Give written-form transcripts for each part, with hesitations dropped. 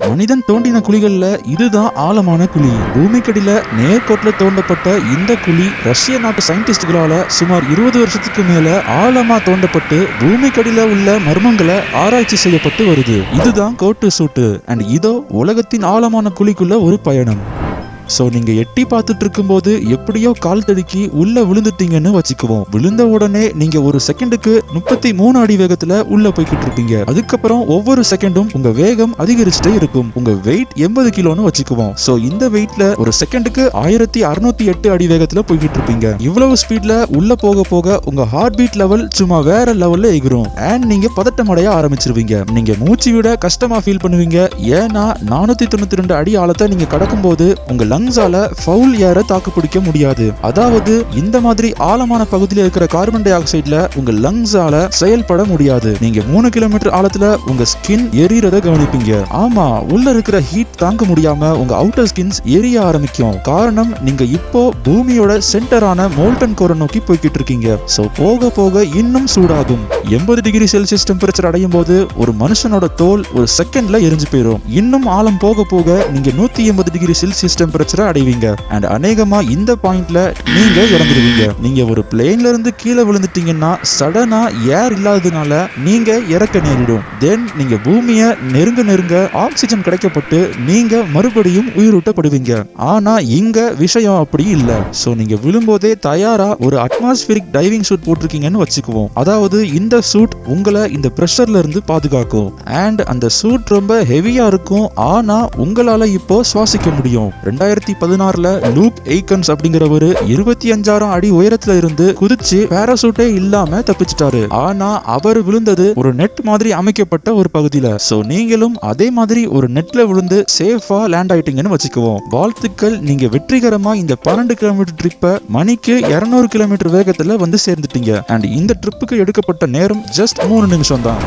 மனிதன் தோண்டின குழிகள்ல இதுதான் ஆழமான குழி. பூமிக்கடியில நேர்கோட்டில் தோண்டப்பட்ட இந்த குழி ரஷ்ய நாட்டு சயின்டிஸ்டுகளால சுமார் 20 வருஷத்துக்கு மேல ஆழமா தோண்டப்பட்டு பூமிக்கடியில உள்ள மர்மங்களை ஆராய்ச்சி செய்யப்பட்டு வருது. இதுதான் கோட்டு சூட்டு அண்ட் இதோ உலகத்தின் ஆழமான குழிக்குள்ள ஒரு பயணம். சோ நீங்க எட்டி பார்த்துட்டு இருக்கும் போது எப்படியோ கால் தடுக்கி உள்ள விழுந்துட்டீங்கன்னு வச்சுக்குவோம். விழுந்த உடனே நீங்க ஒரு செகண்டுக்கு 33 அடி வேகத்துல உள்ள போய்கிட்டு இருப்பீங்க. அதுக்கப்புறம் ஒவ்வொரு செகண்டும் உங்க வேகம் அதிகரிச்சுட்டே இருக்கும். உங்க வெயிட் 80 கிலோன்னு வச்சுக்குவோம். சோ இந்த வெயிட்ல ஒரு செகண்டுக்கு 1608 அடி வேகத்துல போய்கிட்டு இருப்பீங்க. இவ்வளவு ஸ்பீட்ல உள்ள போக போக உங்க ஹார்ட் பீட் லெவல் சும்மா வேற லெவல்ல எகிரும் அண்ட் நீங்க பதட்டமடைய ஆரம்பிச்சிருவீங்க. நீங்க மூச்சு விட கஷ்டமா ஃபீல் பண்ணுவீங்க. ஏன்னா 492 அடி ஆழத்தை நீங்க கடக்கும் போது உங்க லங்ஸால ஃபவுல் ஏரை தாக்கு பிடிக்க முடியாது. அதாவது இந்த மாதிரி ஆழமான பகுதியில் இருக்கிற கார்பன் டை ஆக்சைடுல உங்க லங்ஸால செயல்பட முடியாது. நீங்க 3 கிலோமீட்டர் ஆழத்துல உங்க ஸ்கின் எரியறத கவனிப்பீங்க. ஆமா, உள்ள இருக்கிற ஹீட் தாங்க முடியாம உங்க அவுட்டர் ஸ்கின்ஸ் எரிய ஆரம்பிக்கும். காரணம், நீங்க இப்போ பூமியோட சென்டரான மோல்டன் கோரை நோக்கி போய்கிட்டு இருக்கீங்க. சோ போக போக இன்னும் சூடாகும். 80 டிகிரி செல்சியஸ் டெம்பரேச்சர் அடையும் போது ஒரு மனுஷனோட தோல் ஒரு செகண்ட்ல எரிஞ்சு போயிடும். இன்னும் ஆழம் போக போக நீங்க 180 டிகிரி செல்சியஸ் டெம்பரேச்சர் அடைவீங்க அண்ட் அநேகமா இந்த பாயிண்ட்ல நீங்க இறந்துடுவீங்க. நீங்க ஒரு பிளேன்ல இருந்து கீழே விழுந்துட்டீங்கன்னா சடனா ஏர் இல்லாததுனால நீங்க இறக்க நேரிடும். தென் நீங்க பூமியை நெருங்க ஆக்சிஜன் கிடைக்கப்பட்டு நீங்க மறுபடியும் உயிரூட்டப்படுவீங்க. ஆனா இங்க விஷயம் அப்படி இல்ல. சோ நீங்க விழும்போதே தயாரா ஒரு அட்மாஸ்பியரிக் டைவிங் சூட் போட்டிருக்கீங்கன்னு வச்சுக்குவோம். அதாவது இந்த சூட் உங்களை இந்த பிரஷர்ல இருந்து பாதுகாக்கும் அண்ட் அந்த சூட் ரொம்ப ஹெவியா இருக்கும். ஆனா உங்களால இப்போ சுவாசிக்க முடியும். 2016ல லூக் எய்கன்ஸ் அப்படிங்கிறவரு 25,000 அடி உயரத்துல இருந்து குதிச்சு பேராசூட்டே இல்லாம தப்பிச்சிட்டாரு. ஆனா அவர் விழுந்தது ஒரு நெட் மாதிரி அமைக்கப்பட்ட ஒரு பகுதியில. சோ நீங்களும் அதே மாதிரி ஒரு நெட்ல விழுந்து சேஃபா லேண்ட் ஆயிட்டீங்கன்னு வச்சுக்குவோம். வாழ்த்துக்கள், நீங்க வெற்றிகரமா இந்த 12 கிலோமீட்டர் ட்ரிப்பை மணிக்கு 200 கிலோமீட்டர் வேகத்துல வந்து சேர்ந்துட்டீங்க அண்ட் இந்த ட்ரிப்புக்கு எடுக்கப்பட்ட நேரம் ஜஸ்ட் 3 நிமிஷம் தான்.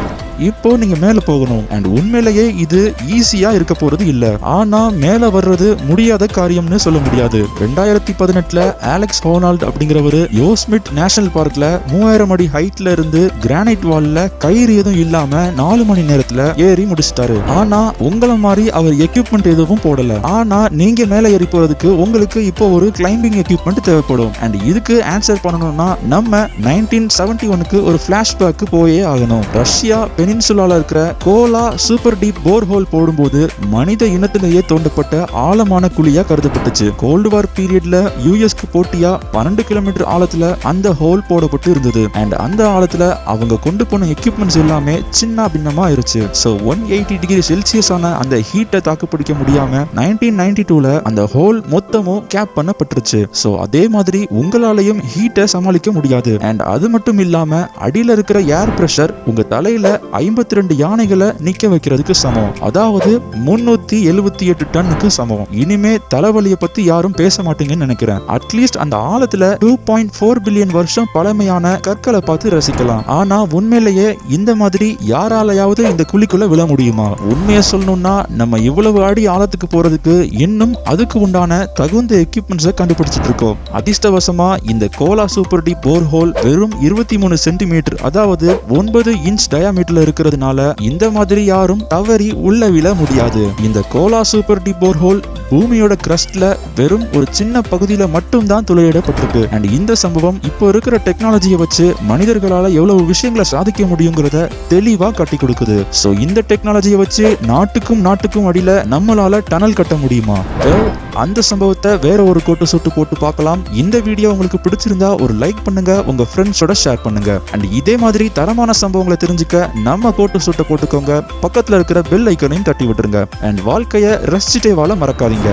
இப்போ நீங்க மேல போகணும் அண்ட் உண்மையிலேயே இது ஈஸியா இருக்க போறது இல்ல. ஆனா மேல வர்றது முடியாத காரியம்னு சொல்ல முடியாது. 2018ல அலெக்ஸ் ஹோனால்ட் அப்படிங்கிறவரு யோஸ்மிட் நேஷனல் பார்க்ல 3000 அடி ஹைட்ல இருந்து கிரானைட் வால்ல கயிறு எதுவும் இல்லாம 4 மணி நேரத்துல ஏறி முடிச்சிட்டாரு. ஆனா உங்களை மாதிரி அவர் எக்யூப்மெண்ட் எதுவும் போடல. ஆனா நீங்க மேல ஏறி போறதுக்கு உங்களுக்கு இப்போ ஒரு கிளைம்பிங் எக்யூப்மெண்ட் தேவைப்படும் அண்ட் இதுக்கு ஆன்சர் பண்ணணும்னா நம்ம 1971க்கு ஒரு பிளாஷ்பேக் போயே ஆகணும். ரஷ்யா பெனின்சுலால இருக்கிற கோலா சூப்பர் டீப் போர் ஹோல் போடும்போது மனித இனத்திலேயே தோண்டப்பட்ட ஆழமான குழியா கருதப்பட்டுச்சு. கோல்டு வார் பீரியட்ல யூஎஸ்க்கு போட்டியா 12 கிலோமீட்டர் ஆழத்துல அந்த ஹோல் போடப்பட்டு இருந்தது அண்ட் அந்த ஆழத்துல அவங்க கொண்டு போன எக்யூப்மெண்ட்ஸ் எல்லாமே சின்ன பின்னமா இருந்துச்சு. சோ 180 டிகிரி செல்சியஸ் ஆன அந்த ஹீட்டை தாக்கு பிடிக்க முடியாம 1992ல அந்த ஹோல் மொத்தமும் கேப் பண்ணப்பட்டுருச்சு. சோ அதே மாதிரி உங்களாலையும் ஹீட்டை சமாளிக்க முடியாது அண்ட் அது மட்டும் இல்லாம அடியில இருக்கிற ஏர் பிரஷர் உங்க தலையில 52 யானைகளை நிக்க வைக்கிறதுக்கு சமம். அதாவது 378 டன்னுக்கு சமம். இனிமே தலைவலியை பத்தி யாரும் பேச மாட்டீங்கன்னு நினைக்கிறேன். அட்லீஸ்ட் அந்த ஆழத்துல 2.4 பில்லியன் வருஷம் பழமையான கற்களை பார்த்து ரசிக்கலாம். ஆனா உண்மையிலேயே இந்த மாதிரி யாராலையாவது இந்த குழிக்குள்ள விழ முடியுமா? உண்மையை சொல்லணும்னா நம்ம இவ்வளவு அடி ஆழத்துக்கு போறதுக்கு இன்னும் அதுக்கு உண்டான தகுந்த எக்யூப்மெண்ட்ஸை கண்டுபிடிச்சிட்டு இருக்கோம். அதிர்ஷ்டவசமா இந்த கோலா சூப்பர் டீப் போர் ஹோல் வெறும் 23 சென்டிமீட்டர் அதாவது 9 இன்ச் டயாமீட்டர்ல இருக்கிறதுனால இந்த மாதிரி யாரும் தவறி உள்ள விழ முடியாது. இந்த கோலா சூப்பர் டீப் போர் ஹோல் பூமியோட கிரஸ்ட்ல வெறும் ஒரு சின்ன பகுதியில மட்டும் தான் துளையிடப்பட்டிருக்கு அண்ட் இந்த சம்பவம் இப்போ இருக்கிற டெக்னாலஜியை வச்சு மனிதர்களால எவ்வளவு விஷயங்களை சாதிக்க முடியுங்கிறத தெளிவா கட்டி கொடுக்குது. சோ இந்த டெக்னாலஜியை வச்சு நாட்டுக்கும் அடியில நம்மளால டனல் கட்ட முடியுமா? அந்த சம்பவத்தை வேற ஒரு கோட்டு சூட்டு போட்டு பார்க்கலாம். இந்த வீடியோ உங்களுக்கு பிடிச்சிருந்தா ஒரு லைக் பண்ணுங்க, உங்க ஃப்ரெண்ட்ஸோட ஷேர் பண்ணுங்க அண்ட் இதே மாதிரி தரமான சம்பவங்களை தெரிஞ்சுக்க நம்ம கோட்டு சூட்டை போட்டுக்கோங்க. பக்கத்துல இருக்கிற பெல் ஐக்கனையும் தட்டி விட்டுருங்க அண்ட் வாழ்க்கையை ரசிச்சுட்டே வாழ மறக்காதீங்க.